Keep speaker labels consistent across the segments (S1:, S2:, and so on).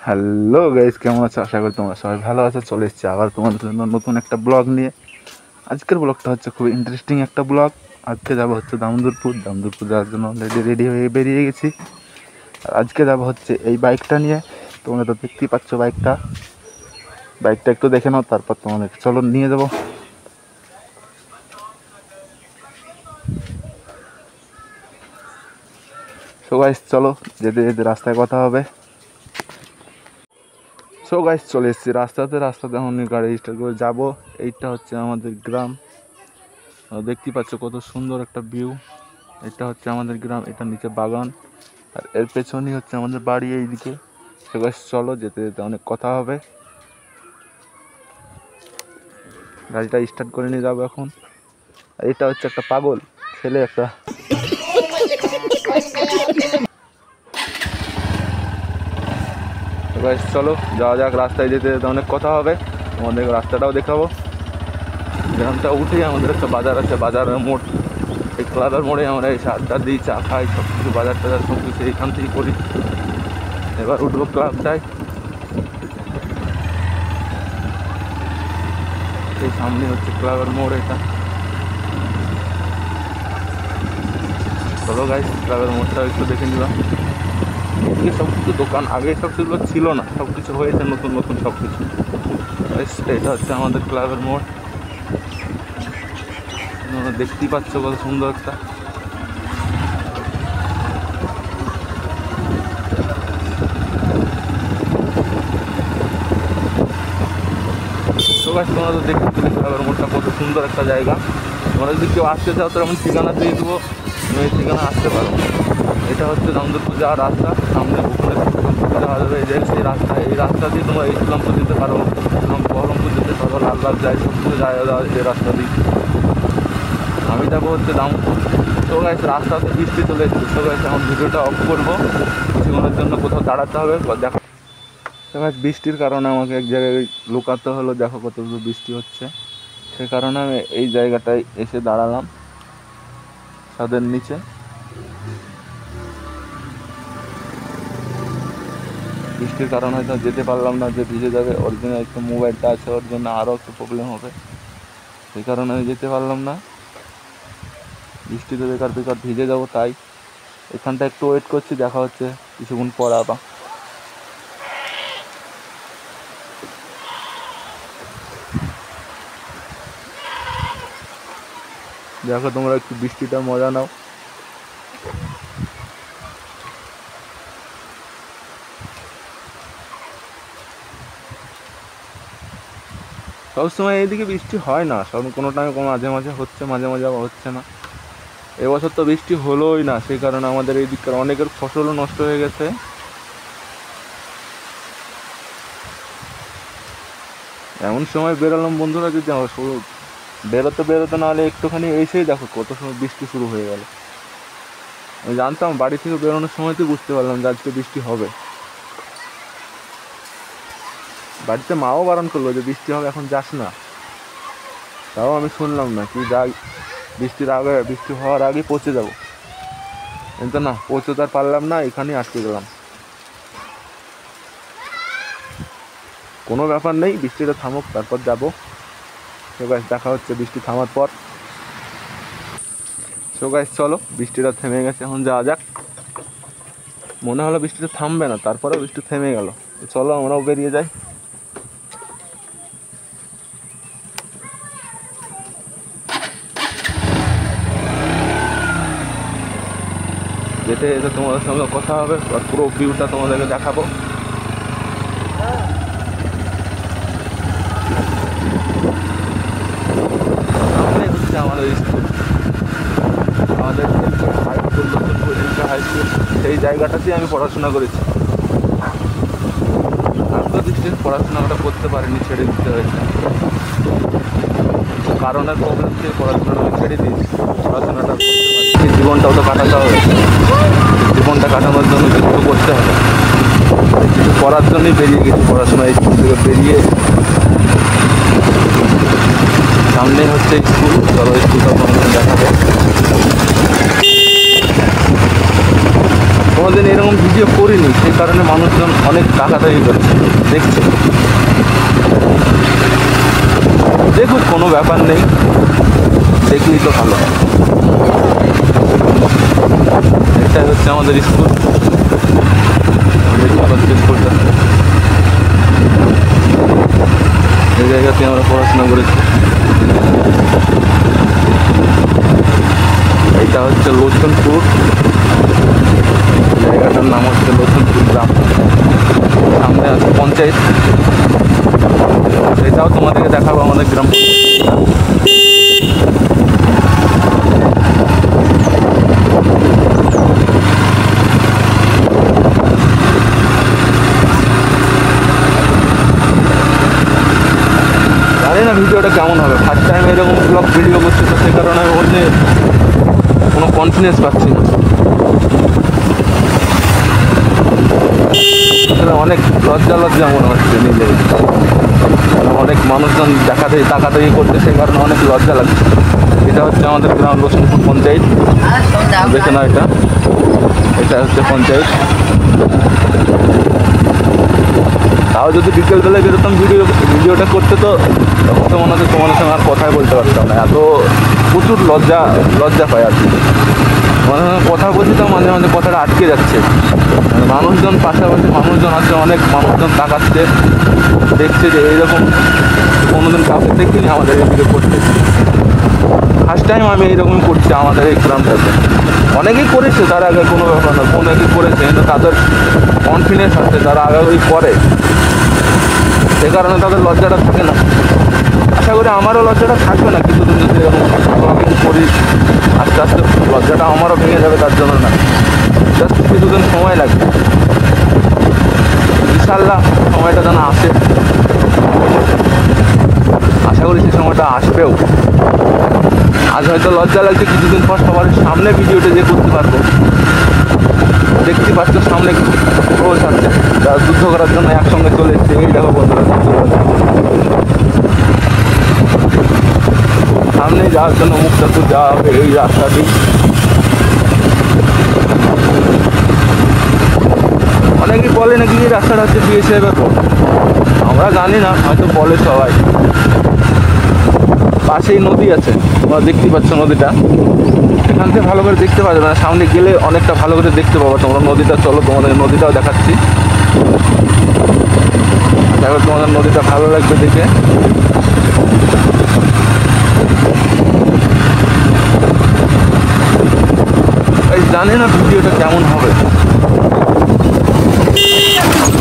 S1: Hello guys, কেমন আছো? আশা করি তোমরা সবাই ভালো আছো। চলে এসেছি আবার তোমাদের জন্য নতুন একটা ব্লগ নিয়ে। আজকের ব্লগটা হচ্ছে খুব ইন্টারেস্টিং একটা ব্লগ। আজকে যাবো হচ্ছে দামোদরপুর যাওয়ার জন্য অলরেডি রেডি হয়ে বেরিয়ে গেছি। আর আজকে যাবো হচ্ছে এই বাইকটা নিয়ে। তোমরা তো দেখতেই পাচ্ছ বাইকটা একটু দেখে নাও, তারপর তোমাদের চলো নিয়ে যাবো। সো গাইস চলো, যেতে যেতে রাস্তায় কথা হবে। সো গাইস চলে এসেছি রাস্তাতে এখন গাড়ি স্টার্ট করে যাবো। এইটা হচ্ছে আমাদের গ্রাম। দেখতেই পাচ্ছ কত সুন্দর একটা ভিউ। এটা হচ্ছে আমাদের গ্রাম, এটা নিচে বাগান, আর এর পেছনেই হচ্ছে আমাদের বাড়ি এইদিকে। সো গাইস চলো, যেতে যেতে অনেক কথা হবে। গাড়িটা স্টার্ট করে নিয়ে যাবো এখন। আর এটা হচ্ছে একটা পাগল ছেলে একটা। সো গাইস চলো যাওয়া যাক, রাস্তায় যেতে যেতে অনেক কথা হবে। তোমাদের রাস্তাটাও দেখাবো। গ্রামটা উঠেই আমাদের একটা বাজার আছে, বাজারের মোড়। এই ক্লাবের মোড়ে আমরা এসে আড্ডা দিই, চা খাই, সব কিছু বাজার টাজার সব কিছু এইখান থেকেই করি। এবার উঠবো ক্লাবটায়। এই সামনে হচ্ছে ক্লাবের মোড় এটা। চলো গাইস ক্লাবের মোড়টা একটু দেখে নিলাম। এদিকে সব কিছু দোকান, আগে সব কিছুগুলো ছিল না, সব কিছু হয়েছে নতুন নতুন সব কিছু। এটা হচ্ছে আমাদের ক্লাবের মোড়। দেখতেই পাচ্ছ কত সুন্দর একটা। তো গাছ তোমরা তো দেখতে পেলে ক্লাবের মোড়টা কত সুন্দর একটা জায়গা। তোমরা যদি কেউ আসতে চাও তো আমি ঠিকানা দিয়ে দেবো, তুমি এই ঠিকানা আসতে পারো। এটা হচ্ছে দামোদরপুর যাওয়ার রাস্তা। সামনে ওখানে যাওয়া যাবে, এই সেই রাস্তা, এই রাস্তা দিয়ে তোমরা ইসলামপুর যেতে পারো, বহরমপুর যেতে পারো, লালবাগ যায়, সব কিছু যাওয়া এই রাস্তা দিয়ে। আমি যাবো হচ্ছে দামোদর। তো গাছ রাস্তাতে বৃষ্টি চলে এসেছে। তো গাছ এখন ভিডিওটা অফ করবো, কিছুক্ষণের জন্য কোথাও দাঁড়াতে হবে। দেখো তো গাছ বৃষ্টির কারণে আমাকে এক জায়গায় লুকাতে হলো। দেখো কত বৃষ্টি হচ্ছে, সে কারণে আমি এই জায়গাটায় এসে দাঁড়ালাম ছাদের নিচে। বৃষ্টির কারণে হয়তো যেতে পারলাম না, যে ভিজে যাবে। ওর জন্য একটু মোবাইলটা আছে, ওর জন্য আরও একটু প্রবলেম হবে, সেই কারণে আমি যেতে পারলাম না। বৃষ্টিতে বেকার ভিজে যাবো, তাই এখানটা একটু ওয়েট করছি। দেখা হচ্ছে কিছুক্ষণ পর আবার। দেখো তোমরা একটু বৃষ্টিটা মজা নাও। সবসময় এইদিকে বৃষ্টি হয় না, সব কোনো টাইমে মাঝে মাঝে হচ্ছে, মাঝে মাঝে হচ্ছে না। এবছর তো বৃষ্টি হলোই না, সেই কারণে আমাদের এই দিককার অনেকের ফসলও নষ্ট হয়ে গেছে। এমন সময় বেরোলাম বন্ধুরা, যদি বেরোতে না হলে একটুখানি এসেই দেখো কত সময় বৃষ্টি শুরু হয়ে গেল। আমি জানতাম, বাড়ি থেকে বেরোনোর সময়তেই বুঝতে পারলাম যে আজকে বৃষ্টি হবে। বাড়িতে মাও বারণ করলো যে বৃষ্টি হবে, এখন যাস না। তাও আমি শুনলাম না, কি যাই, বৃষ্টি হওয়ার আগে পৌঁছে যাবো। কিন্তু না, পৌঁছতে আর পারলাম না, এখানেই আটকে গেলাম। কোনো ব্যাপার নেই, বৃষ্টিটা থামুক তারপর যাবো। সো গাইস দেখা হচ্ছে বৃষ্টি থামার পর। সো গাইস চলো, বৃষ্টিটা থেমে গেছে, এখন যাওয়া যাক। মনে হলো বৃষ্টিটা থামবে না, তারপরে বৃষ্টি থেমে গেল। চলো আমরাও বেরিয়ে যাই। যেতে যেতে তোমাদের সঙ্গে কথা হবে, আর পুরো ভিউটা তোমাদেরকে দেখাবো। সামনে হচ্ছে আমাদের স্কুল, আমাদের হাই স্কুল। সেই জায়গাটাতেই আমি পড়াশোনা করেছি। আন্তর্জাতিক পড়াশোনাটা করতে পারিনি, ছেড়ে দিতে হয়েছে। কারণের প্রবলেম থেকে পড়াশোনাটা আমি ছেড়ে দিয়েছি। পড়াশোনাটা জীবনটাও তো কাটাতে হবে, জীবনটা কাটানোর জন্য কিছু করতে হবে। কিছু করার জন্যই বেরিয়ে গেছি পড়াশোনা। স্কুল থেকে বেরিয়ে সামনেই হচ্ছে স্কুল। চলো স্কুলটা তোমাদের দেখাবো। কোনোদিন এরকম ভিডিও করিনি, সেই কারণে মানুষজন অনেক টাকাটাই করছে, দেখছে। দেখুক, কোনো ব্যাপার নেই, দেখলেই তো ভালো। এটাই হচ্ছে আমাদের স্কুল, স্কুলটা এই জায়গাতে আমরা পড়াশোনা করেছি। এইটা হচ্ছে লোচনপুর, জায়গাটার নাম হচ্ছে লোচনপুর গ্রাম। সামনে আছে পঞ্চায়েত, এটাও তোমাদেরকে দেখাবো আমাদের গ্রাম। জানি না ভিডিওটা কেমন হবে, ফার্স্ট টাইম এরকম ব্লগ ভিডিও করছি, তো সেই কারণে আমি বলছি কোনো কনফিডেন্স পাচ্ছি না। অনেক লজ্জা মনে হচ্ছে নিজের, অনেক মানুষজন তাকাতাকি করছে, সেই কারণে অনেক লজ্জা লাগছে। এটা হচ্ছে আমাদের গ্রাম লোচনপুর পঞ্চায়েত, দেখে না এটা হচ্ছে পঞ্চায়েত। তাও যদি বিকেলবেলায় বেরোতাম ভিডিওটা করতে, তো তখন তো মনে হচ্ছে তোমাদের সঙ্গে আর কথাই বলতে পারতাম না, এত প্রচুর লজ্জা পায় আর কি। মানে কথা বলছি তো মাঝে মাঝে কথাটা আটকে যাচ্ছে, মানুষজন পাশাপাশি মানুষজন আছে, অনেক মানুষজন তাকাচ্ছে, দেখছে যে এইরকম কোনোদিন কাউকে দেখিনি আমাদের এদিকে করতে। ফার্স্ট টাইম আমি এইরকম করছি আমাদের এই গ্রামটাতে। অনেকেই করেছে তার আগে, কোনো ব্যাপার না, অনেকেই করেছে, কিন্তু তাদের কনফিডেন্স আছে, তারা আগে করে, সে কারণে তাদের লজ্জাটা থাকে না। আশা করি আমারও লজ্জাটা থাকবে না, কিন্তু যদি এরকম করি আস্তে আস্তে লজ্জাটা আমারও ভেঙে যাবে, তার জন্য না, জাস্ট কিছুদিন সময় লাগবে। ইনশাআল্লাহ সময়টা যেন আসে, আশা করি সেই সময়টা আসবেও। আজ হয়তো লজ্জা লাগছে, কিছুদিন পর সবার সামনে ভিডিওটা যে করতে পারবো। দেখতে পাচ্ছ সামনে রোজ আছে, তারা যুদ্ধ করার জন্য একসঙ্গে চলে এসছে। এই দেখো বন্ধুরা, সামনে যাওয়ার জন্য মুক্তাপুর যাওয়া হবে এই রাস্তাটি। অনেকেই বলে নাকি এই রাস্তাটা হচ্ছে বিএসএফের রোড, আমরা জানি না, হয়তো বলে সবাই। পাশেই নদী আছে, তোমরা দেখতে পাচ্ছ নদীটা, এখান থেকে ভালো করে দেখতে পাবে না, সামনে গেলে অনেকটা ভালো করে দেখতে পাবো তোমরা নদীটা। চলো তোমাদের নদীটাও দেখাচ্ছি, দেখো তোমাদের নদীটা ভালো লাগবে দেখে। জানি না ভিডিওটা কেমন হবে,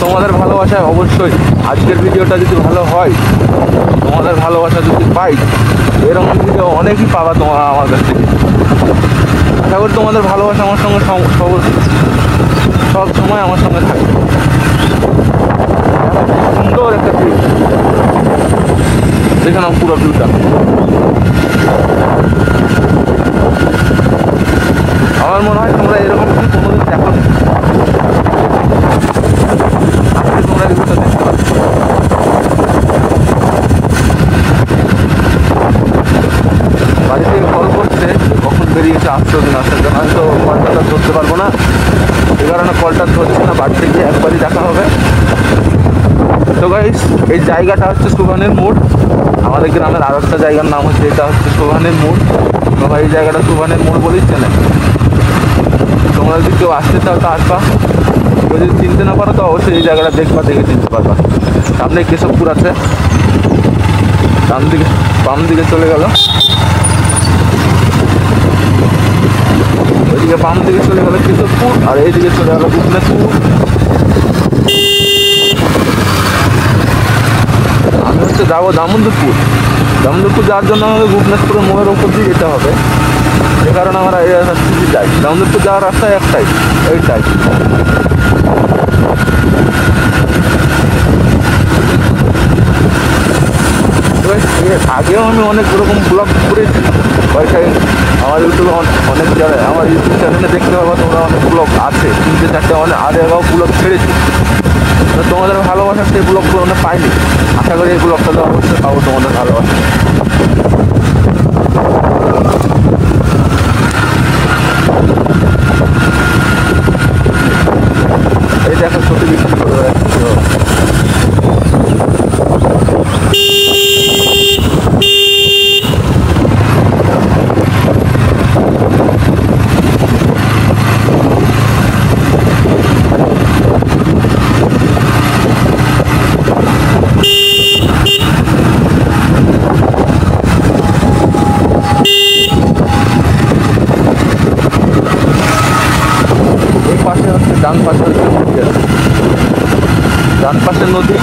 S1: তোমাদের ভালোবাসায় অবশ্যই আজকের ভিডিওটা যদি ভালো হয়, তোমাদের ভালোবাসা যদি পাই, এরকম ভিডিও অনেকই পাবা তোমরা আমার কাছ থেকে। আশা করি তোমাদের ভালোবাসা আমার সঙ্গে সব সময় আমার সঙ্গে থাকবে। সুন্দর একটা ভিউ, দেখে নাও পুরো ভিউটা। আমার মনে হয় তোমরা এরকম কি কোনোদিন দেখো না, আজকে তোমরা ভিউটা দেখতে পাচ্ছ। বাড়ি থেকে কল করছে কখন বেরিয়েছে, আসছে দিন আসার জন্য, হয়তো কলটা ধরতে পারবো না, এই কারণে কলটা ধরছে না। বাড়িতে গিয়ে একবারই দেখা হবে। তো গাইস, এই জায়গাটা হচ্ছে সুভানের মোড়, আমাদের গ্রামের আর একটা জায়গার নাম হচ্ছে, এটা হচ্ছে সুভানের মোড়। তো ভাই এই জায়গাটা সুভানের মোড় বলেই চেনে। তোমরা যদি কেউ আসতে চাও তো আসবা, কেউ যদি চিনতে না পারো তো অবশ্যই এই জায়গাটা দেখবা, দেখে চিনতে পারবা। সামনে কেশবপুর আছে, বাম দিকে চলে গেল, ওইদিকে বাম দিকে চলে গেল কেশবপুর, আর এইদিকে চলে গেল গোপনেশপুর। আমি হচ্ছে যাবো দামোদরপুর যাওয়ার জন্য আমাদের গোপনেশপুরের মোড়ের ওপর দিয়ে যেতে হবে, যে কারণে আমরা এই রাস্তা দিয়ে যাই। দামোদরপুর যাওয়ার রাস্তায় একটাই, এইটাই। আগেও আমি অনেক রকম ব্লগ করেছি, ওইটাই আমার ইউটিউবে অনেক চ্যানেল, আমার ইউটিউব চ্যানেলে দেখতে পাবো তোমরা অনেক ব্লগ আছে, 3-4টে অনেক আগেও ব্লগ ছেড়েছি। তো তোমাদের ভালোবাসা সেই ব্লগগুলো অনেক পাইনি, আশা করি এই ব্লগটা তো অবশ্যই পাবো তোমাদের ভালোবাসা। ডান পাশে হচ্ছে নদী আছে, ডান পাশে নদী,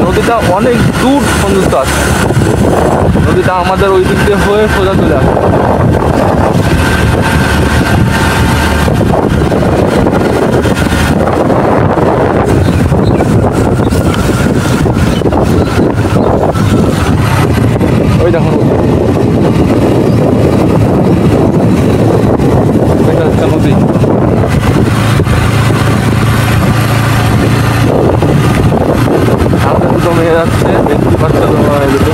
S1: নদীটা অনেক দূর পর্যন্ত আছে, নদীটা আমাদের ওই দিক দিয়ে হয়ে সোজা চলে আসে। ওই দেখুন এটা হচ্ছে নদী। সামনে দুটো মেয়ে যাচ্ছে, দেখতে পাচ্ছে দুটো।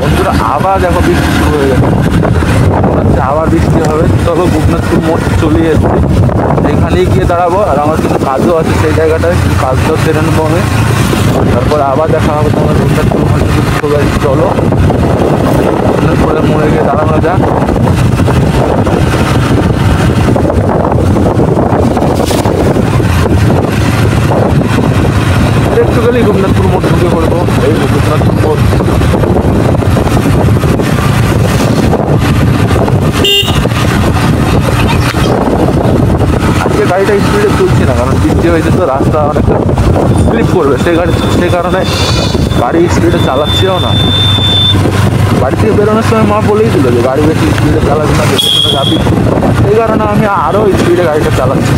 S1: বন্ধুরা আবার দেখো বৃষ্টি শুরু হয়ে গেছে, আবার বৃষ্টি হবে। চলো গোপনাথপুর মোড় চলে এসেছি, এখানেই গিয়ে দাঁড়াবো। আর আমার কিছু কাজও আছে সেই জায়গাটায়, কাজটাও সেরে নেবো আমি। তারপরে আবার দেখা হবে তোমার গোপনাথপুর মোড় থেকে। সবাই চলো গোপনাথপুরের মোড়ে গিয়ে দাঁড়ানো যাক। একটু গেলেই গোপনাথপুর মোড় ঢুকে পড়বো। এই গোপনাথপুর মোড় আজকে গাড়িটা স্পিডে চলছে না, কারণ বৃষ্টি হয়েছে তো রাস্তা অনেকটা স্লিপ করবে, সে কারণে গাড়ি স্পিডে চালাচ্ছেও না। বাড়ি থেকে বেরোনোর সময় মা বলেই দিল যে গাড়ি বেশি স্পিডে চালাবি না, দেখে শুনে যাবি। সেই কারণে আমি আরও স্পিডে গাড়িটা চালাচ্ছি।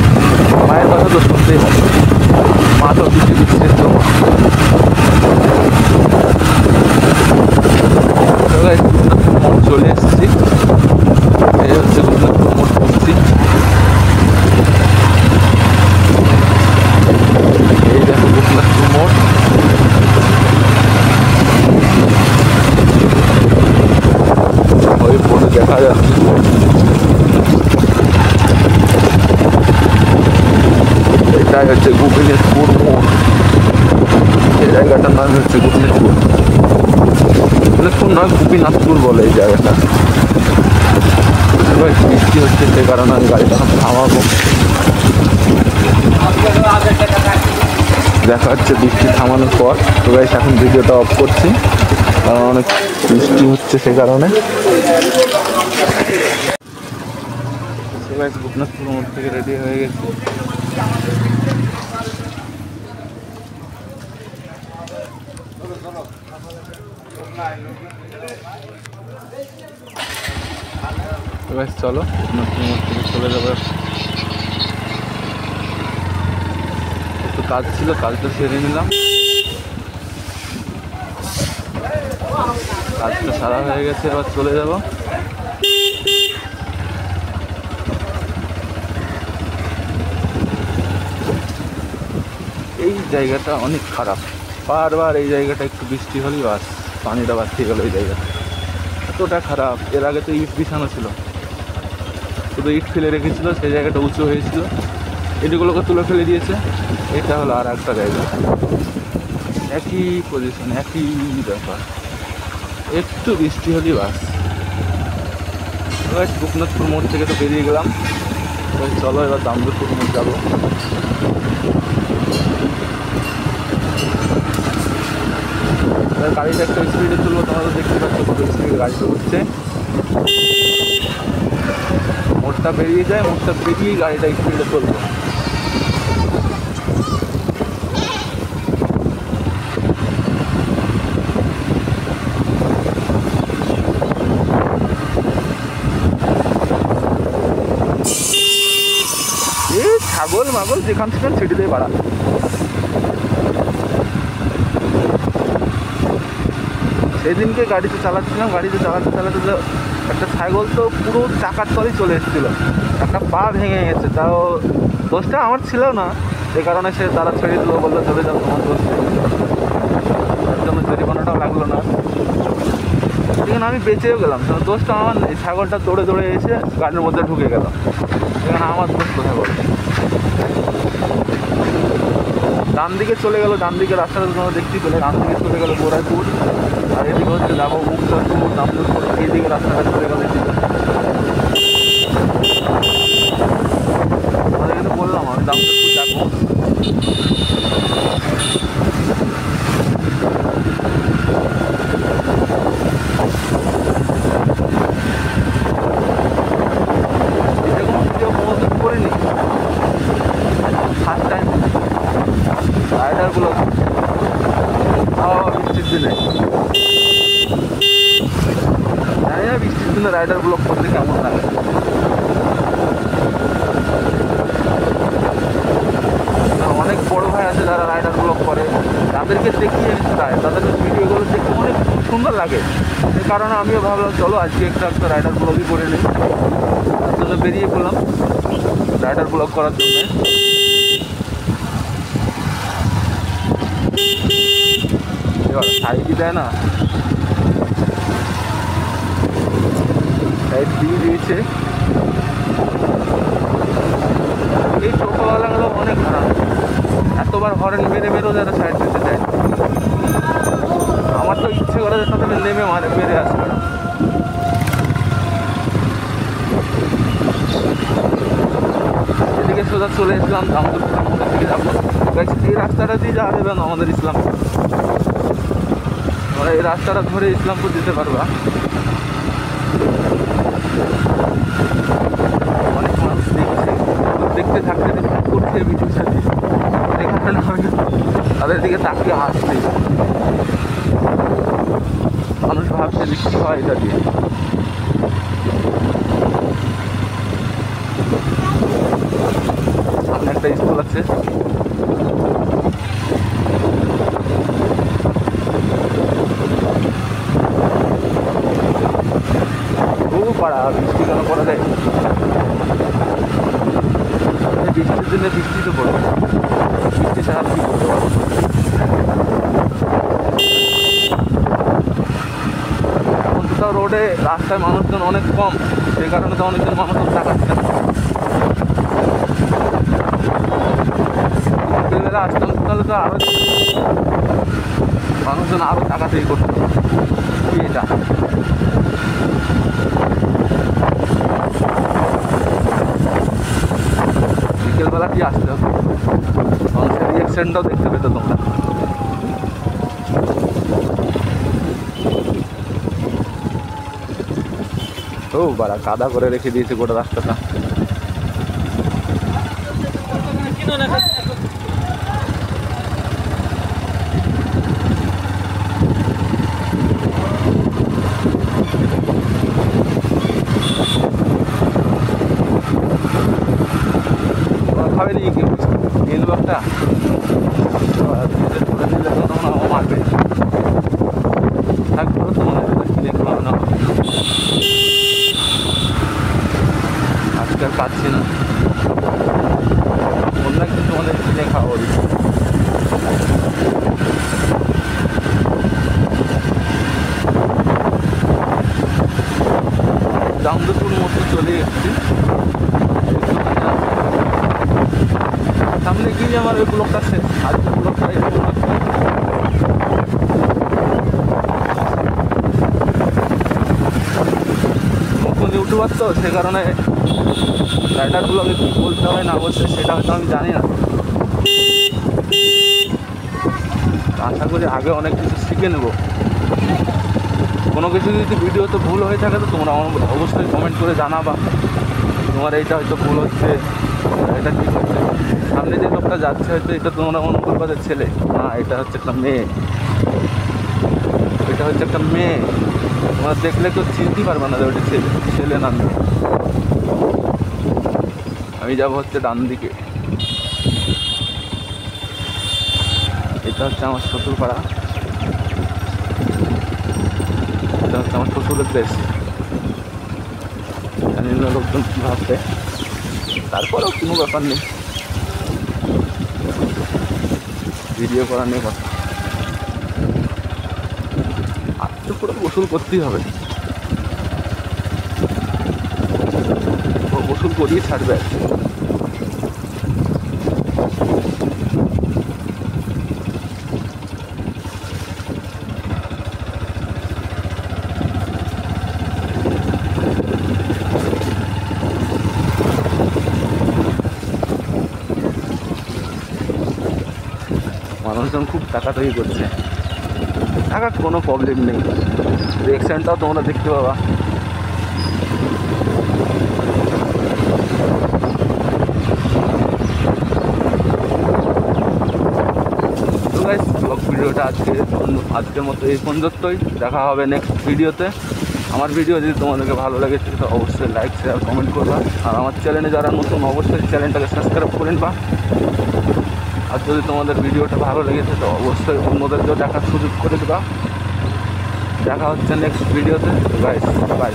S1: মায়ের কথা তো শুনতেই হবে, মা তো কিছু দিচ্ছে তো। চলে এসেছি, এই হচ্ছে গোপনাথপুর মোড় ঢুকছি। এই দেখো গোপনাথপুর মোড়। ওই বোর্ডে দেখা যাচ্ছে এটাই হচ্ছে গোপীনাথপুর মোড়। এই জায়গাটার নাম হচ্ছে গোপীনাথপুর, গোপীনাথপুর নয় গোপীনাথপুর বলে এই জায়গাটা। এবার বৃষ্টি হচ্ছে সে কারণে আমি গাড়িটা থামাবো। দেখা হচ্ছে বৃষ্টি থামানোর পর। তো গাইস এখন ভিডিওটা অফ করছি, কারণ অনেক বৃষ্টি হচ্ছে সে কারণে। গোপনাথপুর মোড় থেকে রেডি হয়ে গেছে। চলো গোপনাথপুর মোড় থেকে চলে যাবো। একটু কাজ ছিল, কাজটা সেরে নিলাম। কাজটা সারা হয়ে গেছে, এবার চলে যাব। এই জায়গাটা অনেক খারাপ, বারবার এই জায়গাটা একটু বৃষ্টি হলেই বাস পানিটা বাড়তে গেল। এই জায়গাটা এতটা খারাপ। এর আগে তো ইট বিছানো ছিল, শুধু ইট ফেলে রেখেছিল, সেই জায়গাটা উঁচু হয়েছিল, এগুলোকে তুলে ফেলে দিয়েছে। এটা হলো আর একটা জায়গা, একই পজিশন, একই ব্যাপার, একটু বৃষ্টি হলেই বাস। গোপনাথপুর মোড় থেকে তো বেরিয়ে গেলাম, চলো এবার দামোদরপুর মোড় যাবো। গাড়িটা একটা স্পিডে চলবো, তোমরা দেখতে পাচ্ছ কত স্পিডে গাড়িটা উঠছে। মোড়টা বেরিয়ে যায়, মোড়টা বেরিয়েই গাড়িটা স্পিডে চলবো। ছাগল মাগল যেখান সেখান ছেড়ে দিয়ে বাড়া। সেদিনকে গাড়িতে চালাচ্ছিলাম, গাড়িতে চালাতে চালাতে একটা ছাগল তো পুরো চাকার তলেই চলে এসেছিলো, একটা পা ভেঙে গেছে। তাও দোষটা আমার ছিল না, যে কারণে সে তারা ছেড়ে দিল, বললো চলে যাও, তোমার দোষ। থাকলো না। সেখানে আমি বেঁচেও গেলাম, দোষটা আমার নেই। ছাগলটা দৌড়ে দৌড়ে এসে গাড়ির মধ্যে ঢুকে গেল, সেখানে আমার দোষ কোথায় বলো? ডান দিকে চলে গেল, ডান দিকে রাস্তাটা তোমরা দেখতেই পেলে, ডান দিকে চলে গেল বোরাইপুর, আর এদিকে হচ্ছে যাবো মুক্তারপুর, দামোদরপুর, এইদিকে রাস্তাটা চলে গেল। আমাদের কিন্তু বললাম আমি দামোদরপুর যাবো। এরকম ভিডিও কোনোদিন করিনি, ফার্স্ট টাইম রাইডারগুলো বৃষ্টির দিনে, জানি না বৃষ্টির দিনে রাইডার ব্লগ করতে কেমন লাগে। অনেক বড় ভাই আছে যারা রাইডার ব্লগ করে, তাদেরকে দেখিয়ে প্রায় তাদের ভিডিওগুলো দেখতে অনেক সুন্দর লাগে। সে কারণে আমিও ভাবলাম চলো আজকে একটা রাইডার ব্লগই করে নিই, তার জন্য বেরিয়ে পড়লাম রাইডার ব্লগ করার জন্য। এবার সাইডই দেয় না, সাইড দিয়ে দিয়েছে। এই টোটোওয়ালাগুলো অনেক খারাপ, এতবার হরেন মেরে মেরেও যারা সাইড দিতে চায়। আমার তো ইচ্ছে করে যে তাদের নেমে মেরে আসবে না। এদিকে সোজা চলে এসলাম দামোদরপুরের মধ্যে দিকে যাবো। এই রাস্তাটা দিয়ে যাওয়া যাবে না আমাদের ইসলামপুর, তোমরা এই রাস্তাটা ধরে ইসলামপুর যেতে পারবা। অনেক মানুষ দেখছে, দেখতে থাকতে করছে ভিডিওর সাথে, এখানে আমি তাদের দিকে তাকিয়ে হাসছি। মানুষ ভাবছে যে কী হয় এটা দিয়ে। সামনে একটা স্কুল আছে, খুব পাড়া বৃষ্টি কেন করা যায়? বৃষ্টির দিনে বৃষ্টি তো পড়বে, বৃষ্টি ছাড়া কি করতে পারবো? এখন তো তাও রোডে রাস্তায় মানুষজন অনেক কম, সেই কারণে তো অনেকজন মানুষজন তাকাচ্ছে না। বেলা আসতাম তাহলে তো আরো মানুষজন আরো তাকাতেই করতো। এটা বিকেলবেলা কি আসতে হবে, মানুষের রিয়াকশনটাও দেখতে পেতো তোমরা। ও বাড়া কাদা করে রেখে দিয়েছে গোটা রাস্তাটা। খাবে নি কি নীল বাগটা মারবে, থাকবো তো মনে হয় দেখবো না, আজকাল পাচ্ছি না। অন্য একদিন তোমাদের কিনে খাওয়া দিচ্ছি। দামোদরপুর মতো চলে এসেছি, সামনে গিয়ে আমার ওই ব্লকটা শেষ, আজকে ব্লকটা নতুন ইউটিউবার তো সে কারণে রাইডার ব্লগে কী বলতে হয় না বলতে সেটা হয়তো আমি জানি না। আশা করি আগে অনেক কিছু শিখে নেব। কোনো কিছু যদি ভিডিওতে ভুল হয়ে থাকে তো তোমরা অবশ্যই কমেন্ট করে জানাবা, তোমার এইটা হয়তো ভুল হচ্ছে, এটা ঠিক হচ্ছে। সামনে যে লোকটা যাচ্ছে হয়তো এটা তোমরা মনে করবা যে ছেলে, না এটা হচ্ছে একটা মেয়ে, এটা হচ্ছে একটা মেয়ে। তোমরা দেখলে কেউ চিনতেই পারবে না যে ওটা ছেলে, ছেলে না মেয়ে। আমি যাবো হচ্ছে ডান দিকে, এটা হচ্ছে আমার শ্বশুর পাড়া, এটা হচ্ছে আমার শ্বশুরের দেশ। জানি না লোকজন কী ভাববে, তারপরেও কোনো ব্যাপার নেই, ভিডিও করা নিয়ে কথা। গোসল করতেই হবে, গোসল করিয়ে ছাড়বে। মানুষজন খুব তাকাতাকি করছে, টাকা কোনো প্রবলেম নেই। রিয়াকশানটাও তোমরা দেখতে পাবা। তো গাইস, ব্লগ ভিডিওটা আজকের মতো এই পর্যন্তই। দেখা হবে নেক্সট ভিডিওতে। আমার ভিডিও যদি তোমাদেরকে ভালো লাগে তো অবশ্যই লাইক শেয়ার কমেন্ট করবা। আর আমার চ্যানেলে যারা নতুন অবশ্যই চ্যানেলটাকে সাবস্ক্রাইব করে নিবা। আর যদি তোমাদের ভিডিওটা ভালো লেগেছে তো অবশ্যই অন্যদেরকেও দেখার সুযোগ করে দেবা। দেখা হচ্ছে নেক্সট ভিডিওতে। Guys bye.